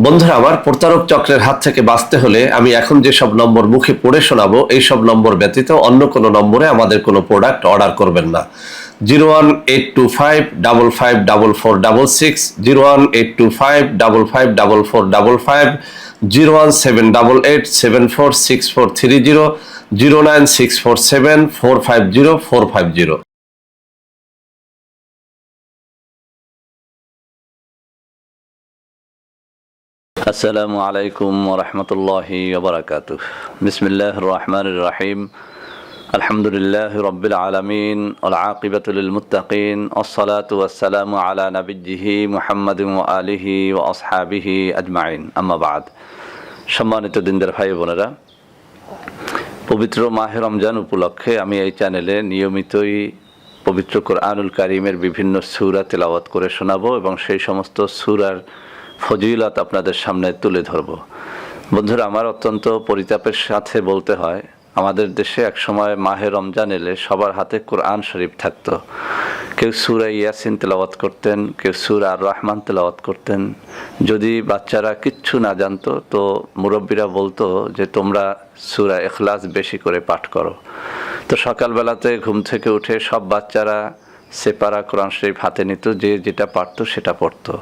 বন্ধুরা আমার, প্রতারক চক্রের হাত থেকে বাঁচতে হলে আমি এখন যেসব নম্বর মুখে পড়ে শোনাবো এই সব নম্বর ব্যতীত অন্য কোনো নম্বরে আমাদের কোনো প্রোডাক্ট অর্ডার করবেন না। 01825554466, 01825554455, 01788746430, 09647450450। আসসালামু আলাইকুম ওরহমতুল্লাহি ওবরাকাতুহ। বিসমিল্লাহির রহমানির রহিম। আলহামদুলিল্লাহি রাব্বিল আলামিন ওয়াল আকিবাতু লিল মুত্তাকিন ওয়াসসালাতু ওয়াসসালামু আলা নাবিয়্যিহি মুহাম্মাদিন ওয়া আলিহি ওয়া আসহাবিহি আজমাইন, আম্মা বাদ। সম্মানিত দিনদার ভাই বোনেরা, পবিত্র মাহে রমজান উপলক্ষে আমি এই চ্যানেলে নিয়মিতই পবিত্র কোরআনুল কারীমের বিভিন্ন সূরা তেলাওয়াত করে শোনাবো এবং সেই সমস্ত সূরার ফজিলত আপনাদের সামনে তুলে ধরব। বন্ধুরা আমার, অত্যন্ত পরিতাপের সাথে বলতে হয়, আমাদের দেশে একসময় মাহে রমজান এলে সবার হাতে কোরআন শরীফ থাকতো। কেউ সূরা ইয়াসিন তেলাওয়াত করতেন, কেউ সূরা আর রহমান তেলাওয়াত করতেন। যদি বাচ্চারা কিচ্ছু না জানতো তো মুরব্বীরা বলতো যে তোমরা সূরা ইখলাস বেশি করে পাঠ করো। তো সকালবেলাতে ঘুম থেকে উঠে সব বাচ্চারা সেপারা কোরআন শরীফ হাতে নিত, যে যেটা পারতো সেটা পড়তো।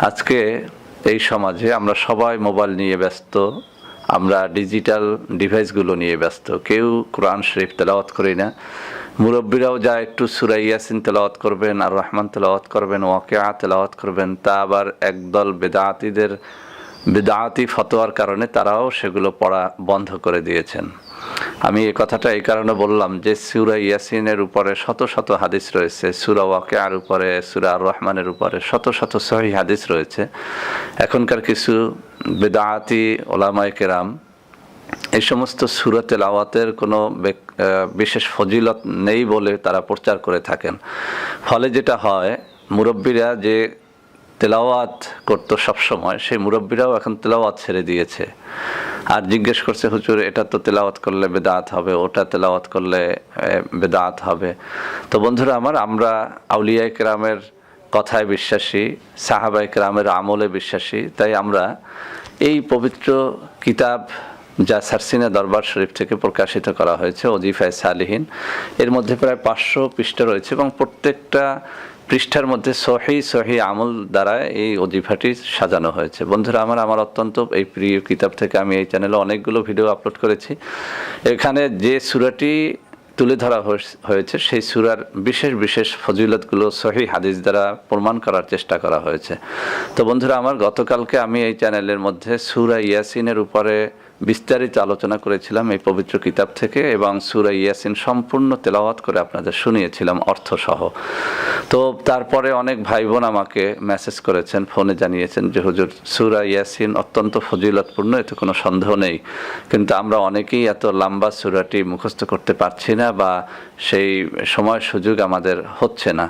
আজকে এই সমাজে আমরা সবাই মোবাইল নিয়ে ব্যস্ত, আমরা ডিজিটাল ডিভাইসগুলো নিয়ে ব্যস্ত, কেউ কোরআন শরীফ তেলাওয়াত করি না। মুরব্বীরাও যা একটু সূরা ইয়াসিন তেলাওয়াত করবেন আর রহমান তেলাওয়াত করবেন, ওয়াকিয়া তেলাওয়াত করবেন, তা আবার একদল বেদাতি ফতোয়ার কারণে তারাও সেগুলো পড়া বন্ধ করে দিয়েছেন। আমি এই কথাটা এই কারণে বললাম যে সূরা ইয়াসিনের উপরে শত শত হাদিস রয়েছে, সূরা ওয়াকিয়ার উপরে, সূরা আর রহমানের উপরে শত শত সহিহ হাদিস রয়েছে। এখনকার কিছু বেদাতি ওলামায়ে কেরাম এই সমস্ত সূরা তেলাওয়াতের কোনো বিশেষ ফজিলত নেই বলে তারা প্রচার করে থাকেন। ফলে যেটা হয়, মুরব্বীরা যে তেলাওয়াত করতো সবসময়, সেই মুরব্বীরাও এখন তেলাওয়াত ছেড়ে দিয়েছে আর জিজ্ঞেস করছে, হুজুর এটা তো তেলাওয়াত করলে বেদাত হবে, ওটা তেলাওয়াত করলে বেদাত হবে। তো বন্ধুরা আমার, আমরা আউলিয়া কেরামের কথায় বিশ্বাসী, সাহাবায়ে কেরামের আমলে বিশ্বাসী, তাই আমরা এই পবিত্র কিতাব যা সারসিনা দরবার শরীফ থেকে প্রকাশিত করা হয়েছে, ওজিফায়ে সালিহিন, এর মধ্যে প্রায় 500 পৃষ্ঠা রয়েছে এবং প্রত্যেকটা পৃষ্ঠার মধ্যে সহি আমল দ্বারা এই ওজিফাটি সাজানো হয়েছে। বন্ধুরা আমার অত্যন্ত এই প্রিয় কিতাব থেকে আমি এই চ্যানেলে অনেকগুলো ভিডিও আপলোড করেছি। এখানে যে সূরাটি তুলে ধরা হয়েছে সেই সূরার বিশেষ ফজিলতগুলো সহি হাদিস দ্বারা প্রমাণ করার চেষ্টা করা হয়েছে। তো বন্ধুরা আমার, গতকালকে আমি এই চ্যানেলের মধ্যে সূরা ইয়াসিনের উপরে বিস্তারিত আলোচনা করেছিলাম এই পবিত্র কিতাব থেকে, এবং সূরা ইয়াসিন সম্পূর্ণ তেলাওয়াত করে আপনাদের শুনিয়েছিলাম অর্থসহ। তো তারপরে অনেক ভাই বোন আমাকে মেসেজ করেছেন, ফোনে জানিয়েছেন যে হুজুর সূরা ইয়াসিন অত্যন্ত ফজিলতপূর্ণ, এতে কোনো সন্দেহ নেই, কিন্তু আমরা অনেকেই এত লম্বা সূরাটি মুখস্থ করতে পারছি না বা সেই সময় সুযোগ আমাদের হচ্ছে না।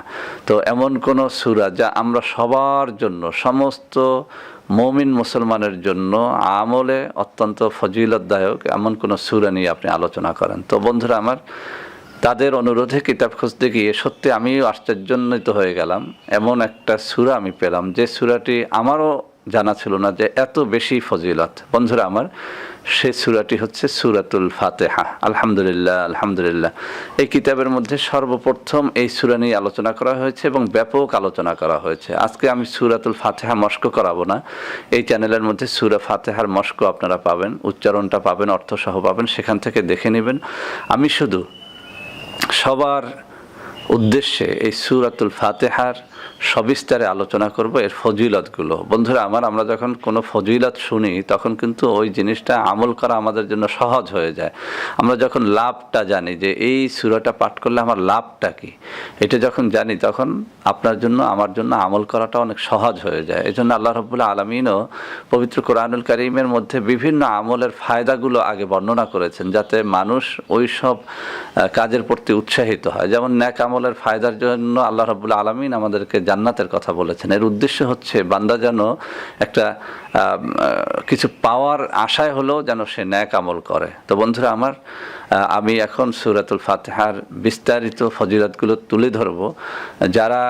তো এমন কোনো সূরা যা আমরা সবার জন্য, সমস্ত মুমিন মুসলমানের জন্য আমলে অত্যন্ত ফজিলতদায়ক, এমন কোনো সূরা নিয়ে আপনি আলোচনা করেন। তো বন্ধুরা আমার, তাদের অনুরোধে কিতাব খুঁজতে গিয়ে সত্যি আমিও আশ্চর্যান্বিত হয়ে গেলাম। এমন একটা সূরা আমি পেলাম যে সূরাটি আমারও জানা ছিল না যে এত বেশি ফজিলত। বন্ধুরা আমার, সেই সূরাটি হচ্ছে সূরাতুল ফাতিহা। আলহামদুলিল্লাহ, এই কিতাবের মধ্যে সর্বপ্রথম এই সূরা নিয়ে আলোচনা করা হয়েছে এবং ব্যাপক আলোচনা করা হয়েছে। আজকে আমি সূরাতুল ফাতিহা মস্ক করাবো না, এই চ্যানেলের মধ্যে সূরা ফাতিহার মস্ক আপনারা পাবেন, উচ্চারণটা পাবেন, অর্থসহ পাবেন, সেখান থেকে দেখে নেবেন। আমি শুধু সবার উদ্দেশ্যে এই সূরাতুল ফাতিহার সবিস্তারে আলোচনা করব, এর ফজিলতগুলো। বন্ধুরা আমার, আমরা যখন কোনো ফজিলত শুনি তখন কিন্তু ওই জিনিসটা আমল করা আমাদের জন্য সহজ হয়ে যায়। আমরা যখন লাভটা জানি যে এই সূরাটা পাঠ করলে আমার লাভটা কি, এটা যখন জানি তখন আপনার জন্য আমার জন্য আমল করাটা অনেক সহজ হয়ে যায়। এই জন্য আল্লাহ রাব্বুল আলামিনও পবিত্র কোরআনুল কারীমের মধ্যে বিভিন্ন আমলের ফায়দাগুলো আগে বর্ণনা করেছেন, যাতে মানুষ ওই সব কাজের প্রতি উৎসাহিত হয়। যেমন নেক আমলের ফায়দার জন্য আল্লাহ রাব্বুল আলামিন আমাদেরকে জান্নাতের কথা বলেছেন। এর উদ্দেশ্য হচ্ছে বান্দা যেন একটা কিছু পাওয়ার আশায় হলেও যেন সে ন্যাক আমল করে। তো বন্ধুরা আমার, আমি এখন সূরাতুল ফাতিহার বিস্তারিত ফজিলতগুলো তুলে ধরব। যারা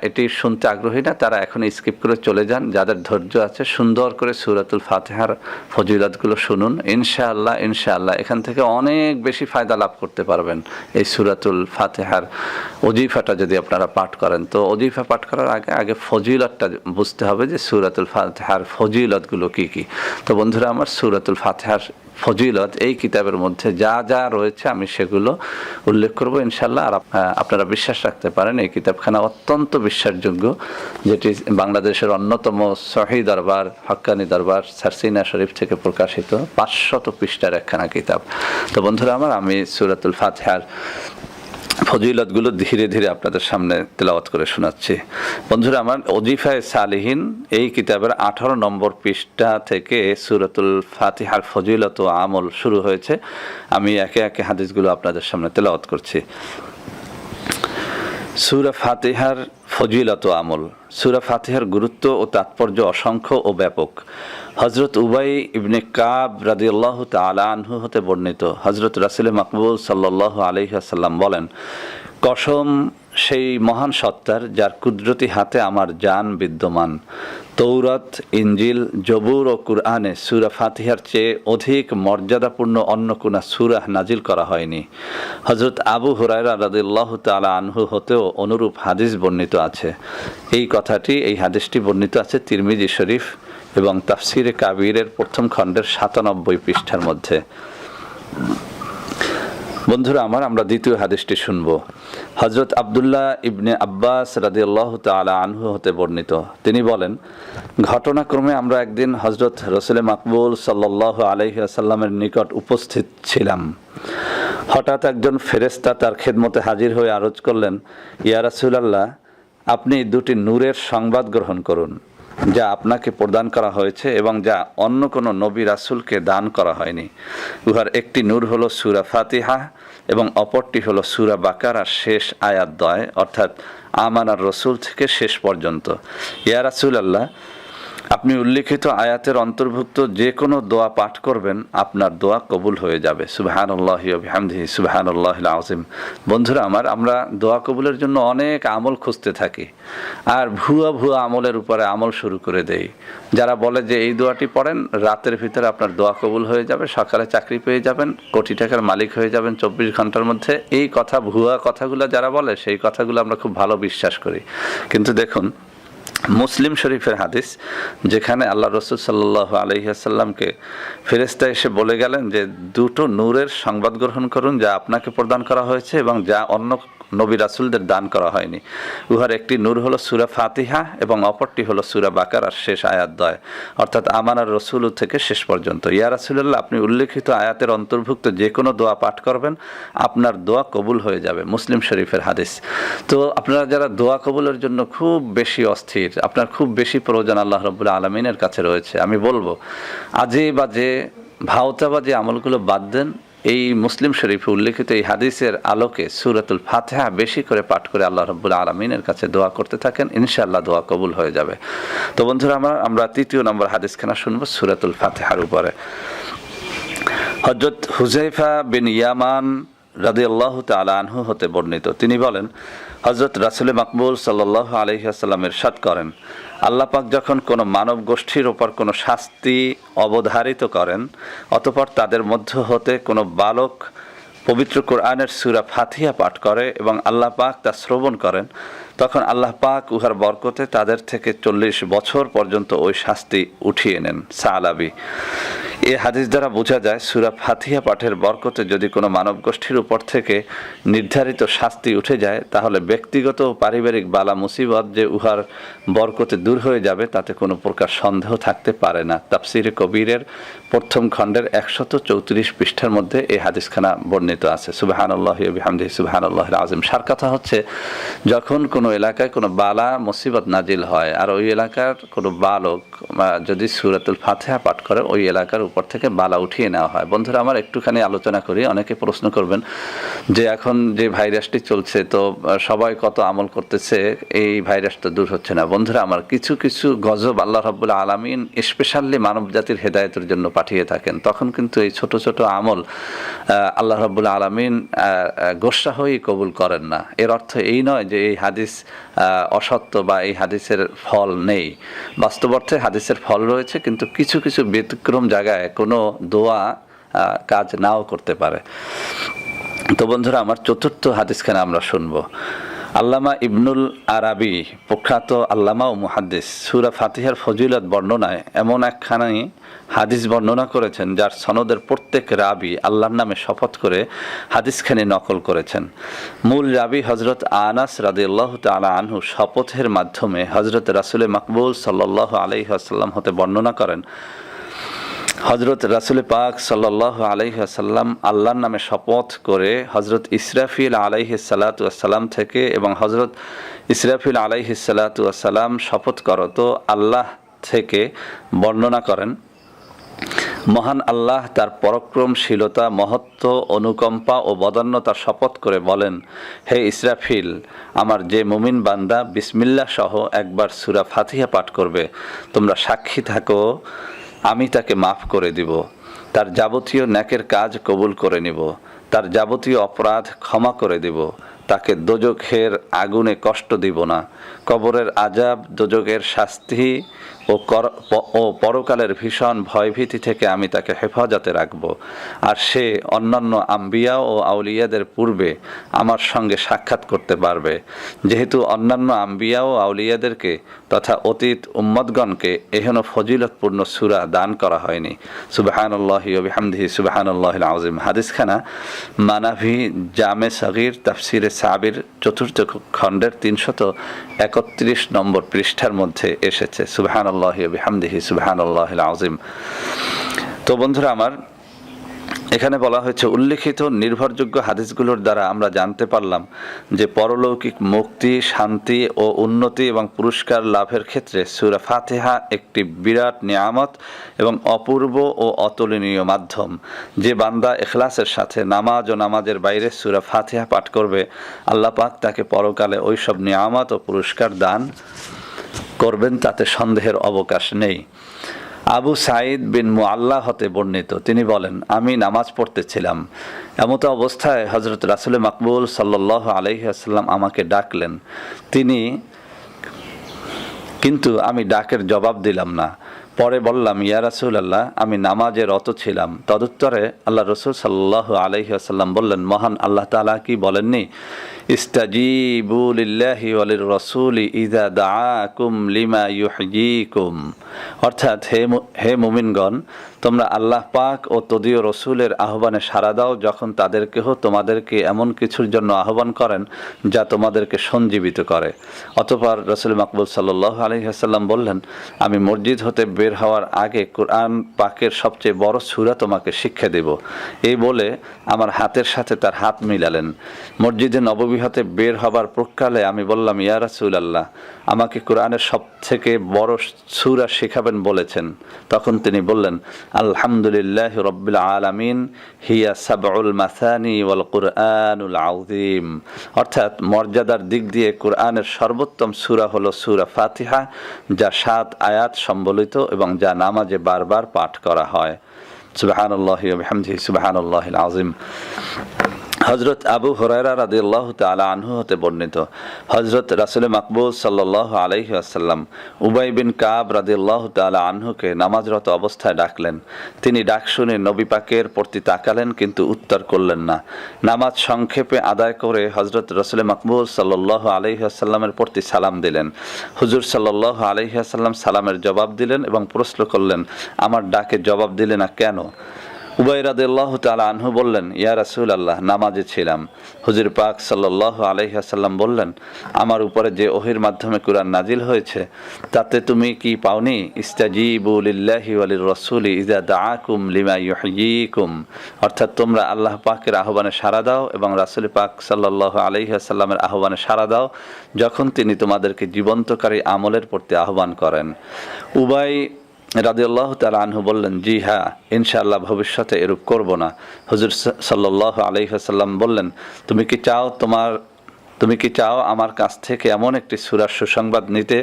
এটি শুনতে আগ্রহী না তারা এখন স্কিপ করে চলে যান। যাদের ধৈর্য আছে সুন্দর করে সূরাতুল ফাতিহার ফজিলতগুলো শুনুন। ইনশাআল্লাহ ইনশাআল্লাহ এখান থেকে অনেক বেশি ফায়দা লাভ করতে পারবেন। এই সূরাতুল ফাতিহার ওজিফাটা যদি আপনারা পাঠ করেন, তো ওজিফা পাঠ করার আগে ফজিলতটা বুঝতে হবে যে সূরাতুল ফাতিহার ফজিলতগুলো কী কী। তো বন্ধুরা আমার, সূরাতুল ফাতিহার ফজিলত এই কিতাবের মধ্যে যা যা রয়েছে আমি সেগুলো উল্লেখ করব ইনশাল্লাহ। আর আপনারা বিশ্বাস রাখতে পারেন এই কিতাবখানা অত্যন্ত বিশ্বাসযোগ্য, যেটি বাংলাদেশের অন্যতম সহিহ দরবার হক্কানি দরবার সারসিনা শরীফ থেকে প্রকাশিত 500 পৃষ্ঠার একখানা কিতাব। তো বন্ধুরা আমার, আমি সূরাতুল ফাতিহার ফজিলতগুলো ধীরে ধীরে আপনাদের সামনে তেলাওয়াত করে শোনাচ্ছি। বন্ধুরা আমার, ওজিফায়ে সালিহিন এই কিতাবের 18 নম্বর পৃষ্ঠা থেকে সূরাতুল ফাতিহার ফজিলত ও আমল শুরু হয়েছে। আমি একে একে হাদিসগুলো আপনাদের সামনে তেলাওয়াত করছি। সূরা ফাতিহার ফজিলত ও আমল। সূরা ফাতিহার গুরুত্ব ও তাৎপর্য অসংখ্য ও ব্যাপক। হযরত উবাই ইবনে কাব রাদিয়াল্লাহু তাআলা আনহু হতে বর্ণিত, হযরত রাসূল মাকবুল সাল্লাল্লাহু আলাইহি ওয়াসাল্লাম বলেন, কসম সেই মহান সত্তার যার কুদরতি হাতে আমার জান বিদ্যমান, তৌরাত, ইনজিল, জবুর ও কুরআনে সূরা ফাতিহার চেয়ে অধিক মর্যাদাপূর্ণ অন্য কোনো সূরা নাজিল করা হয়নি। হযরত আবু হুরায়রা রাদিয়াল্লাহু তাআলা আনহু হতেও অনুরূপ হাদিস বর্ণিত আছে। এই হাদিসটি বর্ণিত আছে তিরমিজি শরীফ এবং তাফসিরে কাবীরের প্রথম খণ্ডের 97 পৃষ্ঠার মধ্যে। বন্ধুরা আমার, আমরা দ্বিতীয় হাদিসটি শুনব। হযরত আব্দুল্লাহ ইবনে আব্বাস রাদিয়াল্লাহু তাআলা আনহু হতে বর্ণিত, তিনি বলেন, ঘটনাক্রমে আমরা একদিন হযরত রাসূল মাকবুল সাল্লাল্লাহু আলাইহি ওয়াসাল্লামের নিকট উপস্থিত ছিলাম। হঠাৎ একজন ফেরেশতা তার খেদমতে হাজির হয়ে আরজ করলেন, ইয়া রাসূলুল্লাহ, আপনি দুটি নূরের সংবাদ গ্রহণ করুন যা আপনাকে প্রদান করা হয়েছে এবং যা অন্য কোনো নবী রাসূলকে দান করা হয়নি। উহার একটি নূর হলো সূরা ফাতিহা এবং অপরটি হলো সূরা বাকারার শেষ আয়াতদ্বয়, অর্থাৎ আমানার রসুল থেকে শেষ পর্যন্ত। ইয়া রাসূলুল্লাহ, আপনি উল্লিখিত আয়াতের অন্তর্ভুক্ত যে কোনো দোয়া পাঠ করবেন আপনার দোয়া কবুল হয়ে যাবে। সুবহানাল্লাহি ওয়া বিহামদিহি সুবহানাল্লাহিল আযীম। বন্ধুরা আমার, আমরা দোয়া কবুলের জন্য অনেক আমল খুঁজতে থাকি আর ভুয়া আমলের উপরে আমল শুরু করে দেই। যারা বলে যে এই দোয়াটি পড়েন, রাতের ভিতরে আপনার দোয়া কবুল হয়ে যাবে, সকালে চাকরি পেয়ে যাবেন, কোটি টাকার মালিক হয়ে যাবেন 24 ঘন্টার মধ্যে, এই ভুয়া কথাগুলো যারা বলে সেই কথাগুলো আমরা খুব ভালো বিশ্বাস করি। কিন্তু দেখুন, মুসলিম শরীফের হাদিস, যেখানে আল্লাহ রসুল সাল্লাল্লাহু আলাইহি ওয়াসাল্লামকে ফেরেশতা এসে বলে গেলেন যে দুটো নূরের সংবাদ গ্রহণ করুন যা আপনাকে প্রদান করা হয়েছে এবং যা অন্য নবী রাসূলদের দান করা হয়নি। উহার একটি নূর হলো সূরা ফাতিহা এবং অপরটি হলো সূরা বাকারার শেষ আয়াতদ্বয়, অর্থাৎ আমানার রসুল থেকে শেষ পর্যন্ত। ইয়া রাসূলুল্লাহ, আপনি উল্লেখিত আয়াতের অন্তর্ভুক্ত যে কোনো দোয়া পাঠ করবেন আপনার দোয়া কবুল হয়ে যাবে। মুসলিম শরীফের হাদিস। তো আপনারা যারা দোয়া কবুলের জন্য খুব বেশি অস্থির, আপনার খুব বেশি প্রয়োজন আল্লাহ রাব্বুল আলামিনের কাছে রয়েছে, আমি বলবো আজে বাজে ভাওতাবাজে আমলগুলো বাদ দেন। এই মুসলিম শরীফে উল্লেখিত এই হাদিসের আলোকে সূরাতুল ফাতিহা বেশি করে পাঠ করে আল্লাহ রাব্বুল আলামিনের কাছে দোয়া করতে থাকেন, ইনশাআল্লাহ দোয়া কবুল হয়ে যাবে। তো বন্ধুরা আমরা তৃতীয় নম্বর হাদিসখানা শুনবো সূরাতুল ফাতিহার উপরে। হযরত হুযায়ফা বিন ইয়ামান রাদিয়াল্লাহু তাআলা আনহু হতে বর্ণিত, তিনি বলেন, হযরত রাসূল মাকবুল সাল্লাল্লাহু আলাইহি ওয়াসাল্লাম ইরশাদ করেন, আল্লাহ পাক যখন কোনো মানব গোষ্ঠীর ওপর কোনো শাস্তি অবধারিত করেন, অতঃপর তাদের মধ্য হতে কোনো বালক পবিত্র কোরআনের সূরা ফাতিহা পাঠ করে এবং আল্লাহ পাক তা শ্রবণ করেন, তখন আল্লাহ পাক উহার বরকতে তাদের থেকে 40 বছর পর্যন্ত ওই শাস্তি উঠিয়ে নেন। সালাবি। এ হাদিস দ্বারা বোঝা যায় সূরা ফাতিহা পাঠের বরকতে যদি কোনো মানব গোষ্ঠীর উপর থেকে নির্ধারিত শাস্তি উঠে যায়, তাহলে ব্যক্তিগত ও পারিবারিক বালা মুসিবত যে উহার বরকতে দূর হয়ে যাবে তাতে কোনো প্রকার সন্দেহ থাকতে পারে না। তাফসিরে কবিরের প্রথম খণ্ডের 134 পৃষ্ঠার মধ্যে এই হাদিসখানা বর্ণিত আছে। সুবহানাল্লাহি ওয়া বিহামদিহি সুবহানাল্লাহিল আযীম। সার কথা হচ্ছে, যখন কোনো এলাকায় কোনো বালা মুসিবত নাজিল হয় আর ওই এলাকার কোনো বালক যদি সূরাতুল ফাতিহা পাঠ করে, ওই এলাকার উপর থেকে বালা উঠিয়ে নেওয়া হয়। বন্ধুরা আমার, একটুখানি আলোচনা করি। অনেকে প্রশ্ন করবেন যে এখন যে ভাইরাসটি চলছে, তো সবাই কত আমল করতেছে, এই ভাইরাস তো দূর হচ্ছে না। বন্ধুরা আমার, কিছু কিছু গজব আল্লাহ রাব্বুল আলামিন স্পেশালি মানব জাতির হেদায়েতের জন্য পাঠিয়ে থাকেন। তখন কিন্তু এই ছোট ছোট আমল আল্লাহ রাব্বুল আলামিন গোস্বা হয়েই কবুল করেন না। এর অর্থ এই নয় যে এই হাদিস অসত্য বা এই হাদিসের ফল নেই। বাস্তব অর্থে হাদিসের ফল রয়েছে, কিন্তু কিছু কিছু ব্যতিক্রম জায়গায় কোনো দোয়া কাজ নাও করতে পারে। তো বন্ধুরা আমার, চতুর্থ হাদিসখানে আমরা শুনবো। আল্লামা ইবনুল আরাবি, প্রখ্যাত আল্লামা ও মুহাদ্দিস, সূরা ফাতিহার ফজিলত বর্ণনায় এমন একখানি হাদিস বর্ণনা করেছেন যার সনদের প্রত্যেক রাবি আল্লাহর নামে শপথ করে হাদিসখানি নকল করেছেন। মূল রাবি হজরত আনাস রাদিয়াল্লাহু তাআলা আনহু শপথের মাধ্যমে হজরত রাসূল মাকবুল সাল্লাল্লাহু আলাইহি ওয়াসাল্লাম হতে বর্ণনা করেন। হজরত রাসূল পাক সাল্লাল্লাহু আলাইহি ওয়াসাল্লাম আল্লাহর নামে শপথ করে হজরত ইসরাফিল আলাইহিস সালাতু ওয়াসসালাম থেকে এবং হজরত ইসরাফিল আলাইহিস সালাতু ওয়াসসালাম শপথ করত আল্লাহ থেকে বর্ণনা করেন। মহান আল্লাহ তার পরাক্রমশীলতা, মহত্ব, অনুকম্পা ও বদান্যতার শপথ করে বলেন, হে ইসরাফিল, আমার যে মুমিন বান্দা বিসমিল্লাহ সহ একবার সূরা ফাতিহা পাঠ করবে, তোমরা সাক্ষী থাকো, আমি তাকে মাফ করে দিব, তার যাবতীয় নেকের কাজ কবুল করে নিব, তার যাবতীয় অপরাধ ক্ষমা করে দিব, তাকে দোজখের আগুনে কষ্ট দিব না, কবরের আযাব, দোজখের শাস্তি ও পরকালের ভীষণ ভয়ভীতি থেকে আমি তাকে হেফাজতে রাখব। আর সে অন্যান্য আম্বিয়া ও আউলিয়াদের পূর্বে আমার সঙ্গে সাক্ষাৎ করতে পারবে, যেহেতু অন্যান্য আম্বিয়া ও আউলিয়াদেরকে তথা অতীত উম্মতগণকে এহেন ফজিলতপূর্ণ সূরা দান করা হয়নি। সুবহানাল্লাহি ওয়া বিহামদিহি সুবহানাল্লাহিল আযীম। হাদিসখানা মানাভি জামে সগীর তাফসিরে সাবির ৪র্থ খণ্ডের ৩৩১ নম্বর পৃষ্ঠার মধ্যে এসেছে। সুবহানাল্লাহি ওয়া বিহামদিহি সুবহানাল্লাহিল আযীম। তো বন্ধুরা আমার, এখানে বলা হয়েছে উল্লেখিত নির্ভরযোগ্য হাদিসগুলোর দ্বারা আমরা জানতে পারলাম যে পরলৌকিক মুক্তি, শান্তি ও উন্নতি এবং পুরস্কার লাভের ক্ষেত্রে সূরা ফাতিহা একটি বিরাট নিয়ামত এবং অপূর্ব ও অতুলনীয় মাধ্যম। যে বান্দা ইখলাসের সাথে নামাজ ও নামাজের বাইরে সূরা ফাতিহা পাঠ করবে, আল্লাহ পাক তাকে পরকালে ওইসব নিয়ামত ও পুরস্কার দান করবেন, তাতে সন্দেহের অবকাশ নেই। আবু সাঈদ বিন মুআল্লা হতে বর্ণিত, তিনি বলেন, আমি নামাজ পড়তেছিলাম, এমত অবস্থায় হজরত রাসূল মাকবুল সাল্লাল্লাহু আলাইহি ওয়াসাল্লাম আমাকে ডাকলেন। কিন্তু আমি ডাকের জবাব দিলাম না। পরে বললাম, ইয়া রাসূলাল্লাহ, আমি নামাজে রত ছিলাম। তদুত্তরে আল্লাহ রাসূল সাল্লাল্লাহু আলাইহি ওয়াসাল্লাম বললেন, মহান আল্লাহ তাআলা কি বলেননি, ইস্তাজিবু লিল্লাহি ওয়া লির রাসূলি ইযা দাআকুম লিমা ইউহয়িকুম, অর্থাৎ হে মুমিনগণ, তোমরা আল্লাহ পাক ও তদীয় রসুলের আহ্বানে সাড়া দাও যখন তাদেরকেও তোমাদেরকে এমন কিছুর জন্য আহ্বান করেন যা তোমাদেরকে সঞ্জীবিত করে। অতঃপর রাসূল মাকবুল সাল্লাল্লাহু আলাইহি ওয়াসাল্লাম বললেন, আমি মসজিদ হতে বের হওয়ার আগে কোরআন পাকের সবচেয়ে বড় সূরা তোমাকে শিক্ষা দেব। এই বলে আমার হাতের সাথে তার হাত মিলালেন। মসজিদে নববী হতে বের হবার প্রকালে আমি বললাম, ইয়া রাসূলাল্লাহ, আমাকে কোরআনের সবথেকে বড় সূরা শেখাবেন বলেছেন। তখন তিনি বললেন, আলহামদুলিল্লাহি রাব্বিল আলামিন, হিয়া সাবউল মাসানি ওয়াল কুরআনুল আযীম, অর্থাৎ মর্যাদার দিক দিয়ে কোরআনের সর্বোত্তম সূরা হলো সূরা ফাতিহা, যা ৭ আয়াত সম্বলিত এবং যা নামাজে বারবার পাঠ করা হয়। সুবহানাল্লাহি ওয়া বিহামদিহি সুবহানাল্লাহিল আযীম। হযরত আবু হুরায়রা রাদিয়াল্লাহু তাআলা আনহু হতে বর্ণিত, হযরত রাসূল মাকবুল সাল্লাল্লাহু আলাইহি ওয়াসাল্লাম উবাই বিন কাব রাদিয়াল্লাহু তাআলা আনহুকে নামাজরত অবস্থায় ডাকলেন। তিনি ডাক শুনে নবী পাকের প্রতি তাকালেন, কিন্তু উত্তর করলেন না। নামাজ সংক্ষেপে আদায় করে হযরত রাসূল মাকবুল সাল্লাল্লাহু আলাইহি ওয়াসাল্লামের প্রতি সালাম দিলেন। হুজুর সাল্লাল্লাহু আলাইহি ওয়াসাল্লাম সালামের জবাব দিলেন এবং প্রশ্ন করলেন, আমার ডাকে জবাব দিলে না কেন? উবাই রাদিয়াল্লাহু তাআলা আনহু বললেন, ইয়া রাসূলাল্লাহ, নামাজে ছিলাম। হুজুর পাক সাল্লাল্লাহু আলাইহি ওয়াসাল্লাম বললেন, আমার উপরে যে ওহীর মাধ্যমে কুরআন নাজিল হয়েছে তাতে তুমি কি পাওনি? ইস্তাজিবু লিল্লাহি ওয়া লির রাসূলি ইযা দাআকুম লিমা ইউহয়িকুম, অর্থাৎ তোমরা আল্লাহ পাকের আহ্বানে সাড়া দাও এবং রাসূল পাক সাল্লাল্লাহু আলাইহি ওয়াসাল্লামের আহ্বানে সাড়া দাও যখন তিনি তোমাদেরকে জীবন্তকারী আমলের প্রতি আহ্বান করেন। উবাই রাদিয়াল্লাহু তাআলা আনহু বললেন, জি হ্যাঁ, ইনশাআল্লাহ ভবিষ্যতে এরূপ করব না। হুজুর সাল্লাল্লাহু আলাইহি ওয়াসাল্লাম বললেন, তুমি কি চাও আমার কাছ থেকে এমন একটি সূরার সুসংবাদ নিতে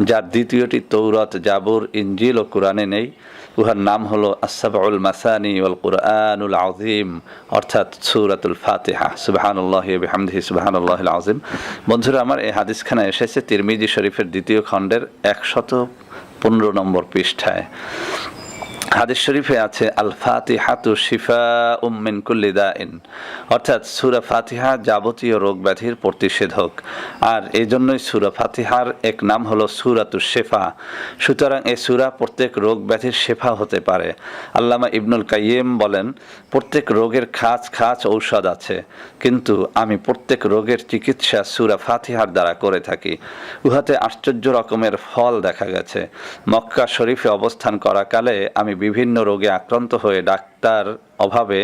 যার দ্বিতীয়টি তৌরাত, জাবুর, ইনজিল ও কুরআনে নেই? উহার নাম হলো আস-সাবউল মাসানি ওয়াল কুরআনুল আযীম, অর্থাৎ সূরাতুল ফাতিহা। সুবহানাল্লাহি ওয়া বিহামদিহি সুবহানাল্লাহিল আযীম। বন্ধুরা আমার, এই হাদিসখানা এসেছে তিরমিজি শরীফের 2য় খণ্ডের 115 নম্বর পৃষ্ঠায়। হাদিস শরীফে আছে আল ফাতিহাতু শিফাউম মিন কুল্লি দাইন, অর্থাৎ সূরা ফাতিহা যাবতীয় রোগ ব্যাধির প্রতিষেধক। আর এই জন্যই সূরা ফাতিহার এক নাম হলো সূরাতুশ শিফা। সুতরাং এই সূরা প্রত্যেক রোগ ব্যাধির শেফা হতে পারে। আল্লামা ইবনুল কাইয়িম বলেন, প্রত্যেক রোগের খাঁচ খাঁচ ঔষধ আছে, কিন্তু আমি প্রত্যেক রোগের চিকিৎসা সূরা ফাতিহার দ্বারা করে থাকি। উহাতে আশ্চর্য রকমের ফল দেখা গেছে। মক্কা শরীফে অবস্থান করাকালে আমি বিভিন্ন রোগে আক্রান্ত হয়ে ডাক্তার অভাবে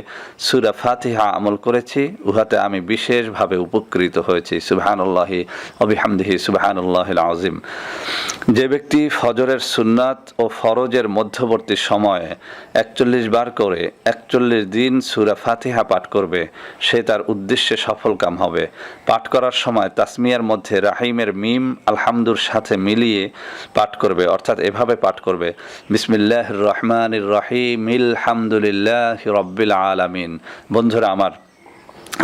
সূরা ফাতিহা আমল করেছি। উহাতে আমি বিশেষভাবে উপকৃত হয়েছি। সুবহানাল্লাহি ওয়া বিহামদিহি সুবহানাল্লাহিল আযীম। যে ব্যক্তি ফজরের সুন্নাত ও ফরজের মধ্যবর্তী সময়ে 41 বার করে 41 দিন সূরা ফাতিহা পাঠ করবে, সে তার উদ্দেশ্যে সফলকাম হবে। পাঠ করার সময় তাসমিয়ার মধ্যে রাহিমের মিম আলহামদুর সাথে মিলিয়ে পাঠ করবে, অর্থাৎ এভাবে পাঠ করবে, বিসমিল্লাহির রহমানির রহিম আলহামদুলিল্লাহি রাব্বিল আলামিন। বন্ধুরা আমার,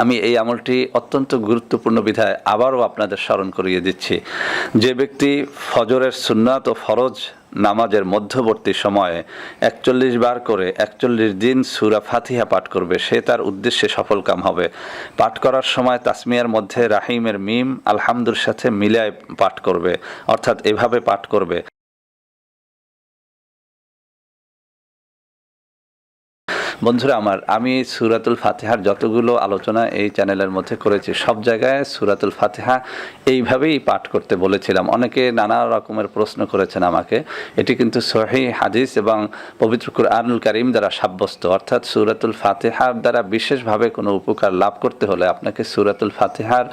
আমি এই আমলটি অত্যন্ত গুরুত্বপূর্ণ বিধায় আবারও আপনাদের স্মরণ করিয়ে দিচ্ছি। যে ব্যক্তি ফজরের সুন্নাত ও ফরজ নামাজের মধ্যবর্তী সময়ে 41 বার করে 41 দিন সূরা ফাতিহা পাঠ করবে, সে তার উদ্দেশ্যে সফলকাম হবে। পাঠ করার সময় তাসমিয়ার মধ্যে রাহিমের মিম আলহামদুর সাথে মিলায় পাঠ করবে, অর্থাৎ এভাবে পাঠ করবে, বন্ধুরা আমার, আমি সূরাতুল ফাতিহার যতগুলো আলোচনা এই চ্যানেলের মধ্যে করেছি, সব জায়গায় সূরাতুল ফাতিহা এইভাবেই পাঠ করতে বলেছিলাম। অনেকে নানা রকমের প্রশ্ন করেছেন আমাকে। এটি কিন্তু সহিহ হাদিস এবং পবিত্র কুরআনুল কারীম দ্বারা সাব্যস্ত। অর্থাৎ সূরাতুল ফাতিহার দ্বারা বিশেষভাবে কোনো উপকার লাভ করতে হলে আপনাকে সূরাতুল ফাতিহার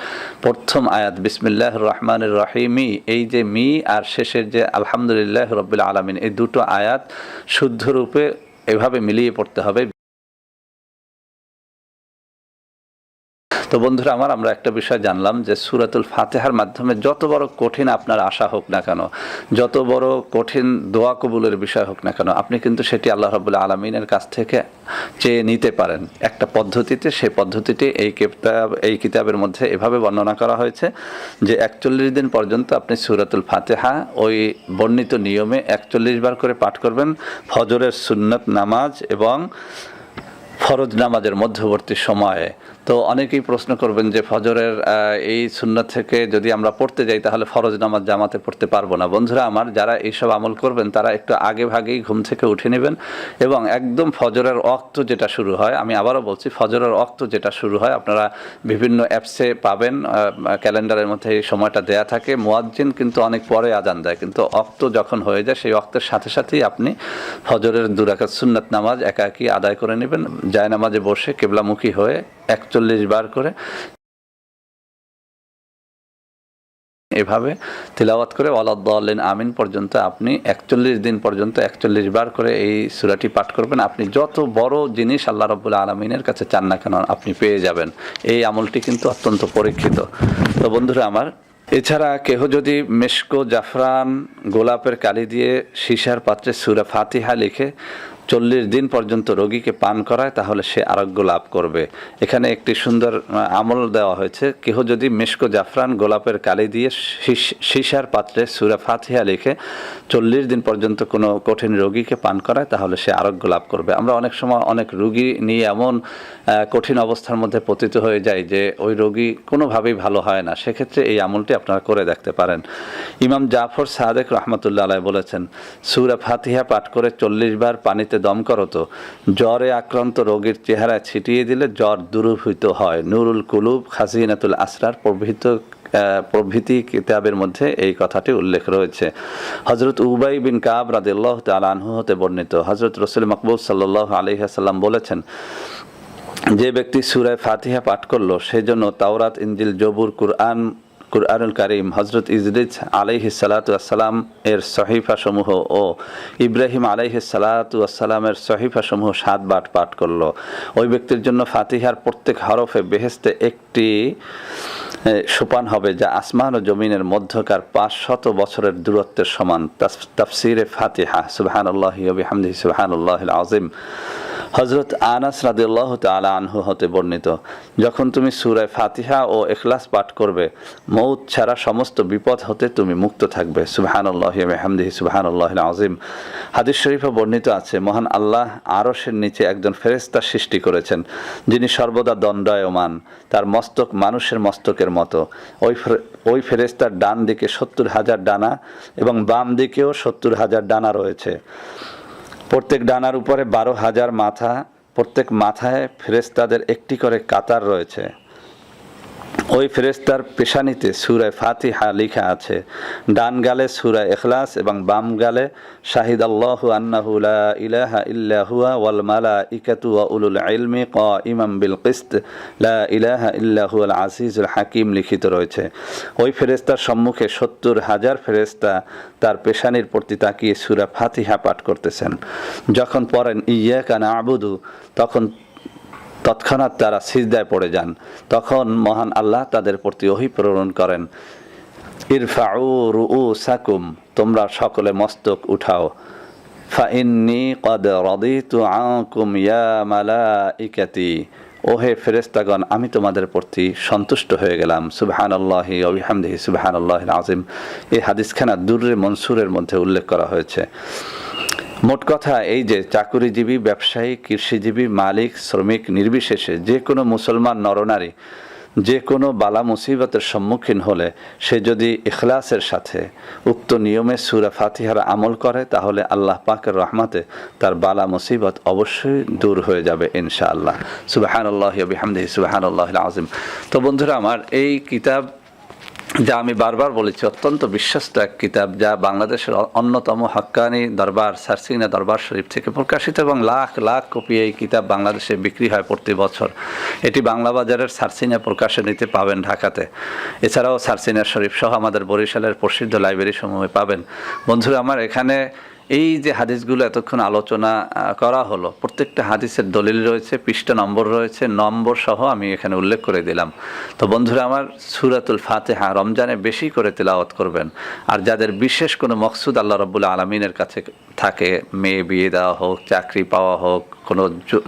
প্রথম আয়াত বিসমিল্লাহির রহমানির রহিমি, এই যে মি আর শেষের যে আলহামদুলিল্লাহি রাব্বিল আলামিন, এই দুটো আয়াত শুদ্ধ রূপে এভাবে মিলিয়ে পড়তে হবে। তো বন্ধুরা আমার, আমরা একটা বিষয় জানলাম যে সূরাতুল ফাতিহার মাধ্যমে যত বড় কঠিন আপনার আশা হোক না কেন, যত বড় কঠিন দোয়া কবুলের বিষয় হোক না কেন, আপনি কিন্তু সেটি আল্লাহ রাব্বুল আলামিনের কাছ থেকে চেয়ে নিতে পারেন একটা পদ্ধতিতে। সেই পদ্ধতিটি এই কিতাবের মধ্যে এভাবে বর্ণনা করা হয়েছে যে 41 দিন পর্যন্ত আপনি সূরাতুল ফাতিহা ওই বর্ণিত নিয়মে 41 বার করে পাঠ করবেন ফজরের সুন্নাত নামাজ এবং ফরজ নামাজের মধ্যবর্তী সময়ে। তো অনেকেই প্রশ্ন করবেন যে ফজরের এই সুন্নাত থেকে যদি আমরা পড়তে যাই তাহলে ফরজ নামাজ জামাতে পড়তে পারবো না। বন্ধুরা আমার, যারা এইসব আমল করবেন তারা একটু আগে ভাগেই ঘুম থেকে উঠে নেবেন এবং একদম ফজরের ওয়াক্ত যেটা শুরু হয়, আমি আবারও বলছি, ফজরের ওয়াক্ত যেটা শুরু হয়, আপনারা বিভিন্ন অ্যাপসে পাবেন, ক্যালেন্ডারের মধ্যে এই সময়টা দেয়া থাকে। মুয়াজ্জিন কিন্তু অনেক পরে আজান দেয়, কিন্তু ওয়াক্ত যখন হয়ে যায় সেই ওয়াক্তের সাথে সাথেই আপনি ফজরের 2 রাকাত সুন্নাত নামাজ একাকী আদায় করে নেবেন। জায়নামাজে বসে কিবলামুখী হয়ে 41 বার করে এভাবে তিলাওয়াত করে ওয়ালাদ-দাল্লিন আমিন পর্যন্ত আপনি 41 দিন পর্যন্ত 41 বার করে এই সূরাটি পাঠ করবেন। আপনি যত বড় জিনিস আল্লাহ রাব্বুল আলামিনের কাছে চান না কেন আপনি পেয়ে যাবেন। এই আমলটি কিন্তু অত্যন্ত পরীক্ষিত। তো বন্ধুরা আমার, এছাড়া কেহ যদি মেশকো, জাফরান, গোলাপের কালি দিয়ে সীসার পাত্রে সূরা ফাতিহা লিখে 40 দিন পর্যন্ত রোগীকে পান করায় তাহলে সে আরোগ্য লাভ করবে। এখানে একটি সুন্দর আমল দেওয়া হয়েছে, কেহ যদি মেশকো, জাফরান, গোলাপের কালি দিয়ে সীসার পাত্রে সূরা ফাতিহা লিখে 40 দিন পর্যন্ত কোনো কঠিন রোগীকে পান করায় তাহলে সে আরোগ্য লাভ করবে। আমরা অনেক সময় অনেক রোগী নিয়ে এমন কঠিন অবস্থার মধ্যে পতিত হয়ে যায় যে ওই রোগী কোনোভাবেই ভালো হয় না। সেক্ষেত্রে এই আমলটি আপনারা করে দেখতে পারেন। ইমাম জাফর সাদেক রহমতুল্লাহ আলাইহি বলেছেন, সূরা ফাতিহা পাঠ করে 40 বার পানিতে দম করো তো জ্বরে আক্রান্ত রোগীর চেহারায় ছিটিয়ে দিলে জ্বর দূরীভূত হয়। নুরুল কুলুব, খাজিনাতুল আসরার প্রভৃতি কিতাবের মধ্যে এই কথাটি উল্লেখ রয়েছে। হযরত উবাই বিন কাব রাদিয়াল্লাহু তাআলা আনহু হতে বর্ণিত, হযরত রাসূল মাকবুল সাল্লাল্লাহু আলাইহি ওয়াসাল্লাম বলেছেন, যে ব্যক্তি সূরা ফাতিহা পাঠ করলো সেজন্য তাওরাত, ইনজিল, জবুর, কুরআন কুরআনুল কারীম হযরত ইদ্রিস আলাইহিস সালাতু ওয়াসসালাম এর সহিফা সমূহ ও ইব্রাহিম আলাইহিস সালাতু ওয়াসসালামের সহিফা সমূহ 7 বার পাঠ করলো, ওই ব্যক্তির জন্য ফাতিহার প্রত্যেক হরফে বেহেশতে একটি সোপান হবে, যা আসমান ও জমিনের মধ্যকার 500 বছরের দূরত্বের সমান। তাফসিরে ফাতিহা। সুবহানাল্লাহি ওয়া বিহামদিহি সুবহানাল্লাহিল আযীম। হযরত আনাস রাদিয়াল্লাহু তাআলা আনহু হতে বর্ণিত, যখন তুমি সূরা ফাতিহা ও ইখলাস পাঠ করবে, মউত ছাড়া সমস্ত বিপদ হতে তুমি মুক্ত থাকবে। সুবহানাল্লাহি ওয়া বিহামদিহি সুবহানাল্লাহিল আযীম। হাদিস শরীফে বর্ণিত আছে, মহান আল্লাহ আরশের নিচে একজন ফেরেশতা সৃষ্টি করেছেন, যিনি সর্বদা দণ্ডায়মান, তার মস্তক মানুষের মস্তকের মতো। ওই ফেরেশতার ডান দিকে 70,000 ডানা এবং বাম দিকেও 70,000 ডানা রয়েছে। প্রত্যেক ডানার উপরে 12,000 মাথা, প্রত্যেক মাথায় ফেরেশতাদের একটি করে কাতার রয়েছে। ওই ফেরেশতার পেশানিতে সূরা ফাতিহা লেখা আছে, ডান গালে সূরা ইখলাস এবং বাম গালে শাহিদাল্লাহু আন্নাহু লা ইলাহা ইল্লা হুয়া ওয়াল মালাইকাতু ওয়া উলুল ইলমি কাইমান বিল কিসত লা ইলাহা ইল্লা হুয়াল আজিজুল হাকিম লিখিত রয়েছে। ওই ফেরেশতার সম্মুখে 70,000 ফেরেশতা তার পেশানির প্রতি তাকিয়ে সূরা ফাতিহা পাঠ করতেছেন। যখন পড়েন ইয়াকা না'বুদু, তৎক্ষণাৎ তারা সিজদায় পড়ে যান। তখন মহান আল্লাহ তাদের প্রতি ওহী প্রেরণ করেন, ইরফাউ রুউসাকুম, তোমরা সকলে মস্তক উঠাও। ফাইন্নী ক্বাদ রাদিতু আনকুম ইয়া মালাইকাতি, ওহে ফেরেশতাগণ, আমি তোমাদের প্রতি সন্তুষ্ট হয়ে গেলাম। সুবহানাল্লাহি ওয়া বিহামদিহি সুবহানাল্লাহিল আযীম। এই হাদিসখানা দুররে মনসুরের মধ্যে উল্লেখ করা হয়েছে। মোট কথা এই যে চাকুরিজীবী, ব্যবসায়ী, কৃষিজীবী, মালিক, শ্রমিক নির্বিশেষে যে কোনো মুসলমান নরনারী যে কোনো বালা মুসিবতের সম্মুখীন হলে সে যদি ইখলাসের সাথে উক্ত নিয়মে সূরা ফাতিহার আমল করে, তাহলে আল্লাহ পাকের রহমতে তার বালা মুসিবত অবশ্যই দূর হয়ে যাবে ইনশাআল্লাহ। সুবহানাল্লাহি ওয়া বিহামদিহি সুবহানাল্লাহিল আযীম। তো বন্ধুরা আমার, এই কিতাব যা আমি বারবার বলেছি অত্যন্ত বিশ্বস্ত এক কিতাব, যা বাংলাদেশের অন্যতম হক্কানি দরবার সারসিনা দরবার শরীফ থেকে প্রকাশিত, এবং লাখ লাখ কপি এই কিতাব বাংলাদেশে বিক্রি হয় প্রতি বছর। এটি বাংলা বাজারের সারসিনা প্রকাশনীতে পাবেন ঢাকাতে। এছাড়াও সারসিনা শরীফ সহ আমাদের বরিশালের প্রসিদ্ধ লাইব্রেরি সমূহে পাবেন। বন্ধুরা আমার, এখানে এই যে হাদিসগুলো এতক্ষণ আলোচনা করা হলো, প্রত্যেকটা হাদিসের দলিল রয়েছে, পৃষ্ঠা নম্বর রয়েছে, নম্বর সহ আমি এখানে উল্লেখ করে দিলাম। তো বন্ধুরা আমার, সূরাতুল ফাতিহা রমজানে বেশি করে তিলাওয়াত করবেন। আর যাদের বিশেষ কোনো মকসুদ আল্লাহ রাব্বুল আলামিনের কাছে থাকে, মেয়ে বিয়ে দেওয়া হোক, চাকরি পাওয়া হোক, কোনো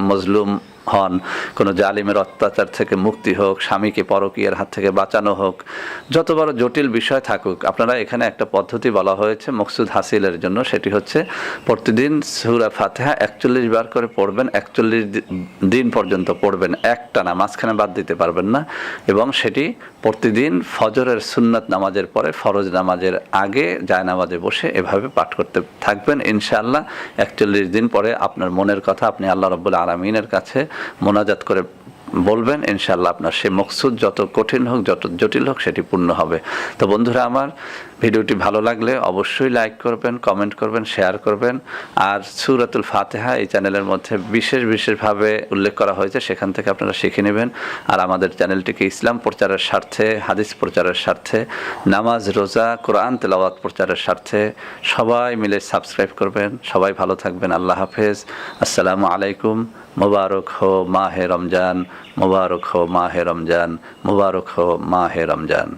মজলুম হন, কোনো জালিমের অত্যাচার থেকে মুক্তি হোক, স্বামীকে পরকীয়ার হাত থেকে বাঁচানো হোক, যত বড় জটিল বিষয় থাকুক, আপনারা এখানে একটা পদ্ধতি বলা হয়েছে মকসুদ হাসিলের জন্য। সেটি হচ্ছে প্রতিদিন সূরা ফাতিহা 41 বার করে পড়বেন, 41 দিন পর্যন্ত পড়বেন, একটানা, মাঝখানে বাদ দিতে পারবেন না। এবং সেটি প্রতিদিন ফজরের সুন্নাত নামাজের পরে, ফরজ নামাজের আগে জায়নামাজে বসে এভাবে পাঠ করতে থাকবেন ইনশাআল্লাহ। 41 দিন পরে আপনার মনের কথা আপনি আল্লাহ রাব্বুল আলামিনের কাছে মোনাজাত করে বলবেন, ইনশাআল্লাহ আপনার সেই মকসুদ যত কঠিন হোক, যত জটিল হোক, সেটি পূর্ণ হবে। তো বন্ধুরা আমার, ভিডিওটি ভালো লাগলে অবশ্যই লাইক করবেন, কমেন্ট করবেন, শেয়ার করবেন। আর সূরাতুল ফাতিহা এই চ্যানেলের মধ্যে বিশেষভাবে উল্লেখ করা হয়েছে, সেখান থেকে আপনারা শিখে নেবেন। আর আমাদের চ্যানেলটিকে ইসলাম প্রচারের স্বার্থে, হাদিস প্রচারের স্বার্থে, নামাজ, রোজা, কোরআন তেলাওয়াত প্রচারের স্বার্থে সবাই মিলে সাবস্ক্রাইব করবেন। সবাই ভালো থাকবেন। আল্লাহ হাফেজ। আসসালামু আলাইকুম। মুবারক হো মাহে রমজান, মুবারক হো মাহে রমজান, মুবারক হো মাহে রমজান।